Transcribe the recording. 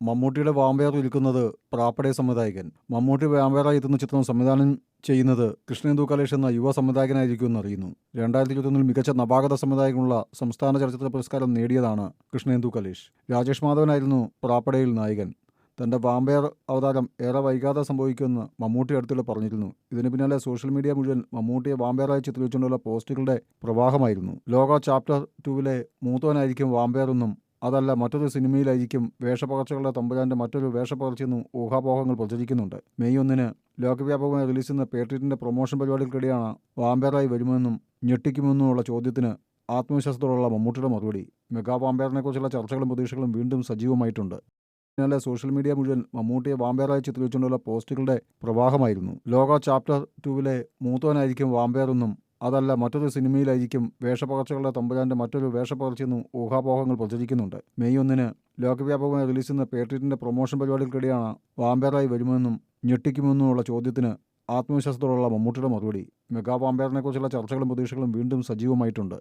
മമ്മൂട്ടിയുടെ വാമ്പയർ വിൽക്കുന്നത് പ്രാപ്പടെ സംവിധായകൻ. മമ്മൂട്ടി വാമ്പയറായി എത്തുന്ന ചിത്രം സംവിധാനം ചെയ്യുന്നത് കൃഷ്ണേന്ദു കലേഷ് എന്ന യുവ സംവിധായകനായിരിക്കുമെന്ന് അറിയുന്നു. 2021 മികച്ച നവാഗത സംവിധായകനുള്ള സംസ്ഥാന ചലച്ചിത്ര പുരസ്കാരം നേടിയതാണ് കൃഷ്ണേന്ദു കലേഷ്. രാജേഷ് മാധവനായിരുന്നു പ്രാപ്പടയിൽ നായകൻ. തന്റെ വാമ്പയർ അവതാരം ഏറെ വൈകാതെ സംഭവിക്കുമെന്ന് മമ്മൂട്ടി അടുത്തിടെ പറഞ്ഞിരുന്നു. ഇതിന് പിന്നാലെ സോഷ്യൽ മീഡിയ മുഴുവൻ മമ്മൂട്ടിയെ വാമ്പയറായി ചിത്രീകരിച്ചുകൊണ്ടുള്ള പോസ്റ്റുകളുടെ പ്രവാഹമായിരുന്നു. ലോക ചാപ്റ്റർ 2 മൂത്തവനായിരിക്കും വാമ്പയറെന്നും അതല്ല മറ്റൊരു സിനിമയിലായിരിക്കും വേഷപ്പകർച്ചകളുടെ തമ്പുരാന്റെ മറ്റൊരു വേഷപ്പകർച്ചയെന്നും ഊഹാപോഹങ്ങൾ പ്രചരിക്കുന്നുണ്ട്. മെയ് 1 ലോകവ്യാപകമായി റിലീസ് ചെയ്യുന്ന പേട്രിയറ്റിന്റെ പ്രൊമോഷൻ പരിപാടികൾക്കിടെയാണ് വാമ്പയറായി വരുമെന്നും ഞെട്ടിക്കുമെന്നുമുള്ള ചോദ്യത്തിന് ആത്മവിശ്വാസത്തോടുള്ള മമ്മൂട്ടിയുടെ മറുപടി. മെഗാ വാമ്പയറിനെക്കുറിച്ചുള്ള ചർച്ചകളും പ്രതീക്ഷകളും വീണ്ടും സജീവമായിട്ടുണ്ട്. പിന്നാലെ സോഷ്യൽ മീഡിയ മുഴുവൻ മമ്മൂട്ടിയെ വാമ്പയറായി ചിത്രീകരിച്ചുകൊണ്ടുള്ള പോസ്റ്റുകളുടെ പ്രവാഹമായിരുന്നു. ലോക ചാപ്റ്റർ 2 മൂത്തവനായിരിക്കും വാമ്പയറെന്നും അതല്ല മറ്റൊരു സിനിമയിലായിരിക്കും വേഷപ്പകർച്ചകളുടെ തമ്പുരാന്റെ മറ്റൊരു വേഷപ്പകർച്ചയെന്നും ഊഹാപോഹങ്ങൾ പ്രചരിക്കുന്നുണ്ട്. മെയ് 1 ലോകവ്യാപകമായി റിലീസ് ചെയ്യുന്ന പേട്രിയറ്റിന്റെ പ്രൊമോഷൻ പരിപാടികൾക്കിടെയാണ് വാമ്പയറായി വരുമെന്നും ഞെട്ടിക്കുമെന്നുമുള്ള ചോദ്യത്തിന് ആത്മവിശ്വാസത്തോടുള്ള മമ്മൂട്ടിയുടെ മറുപടി. മെഗാ വാമ്പയറിനെക്കുറിച്ചുള്ള ചർച്ചകളും പ്രതീക്ഷകളും വീണ്ടും സജീവമായിട്ടുണ്ട്.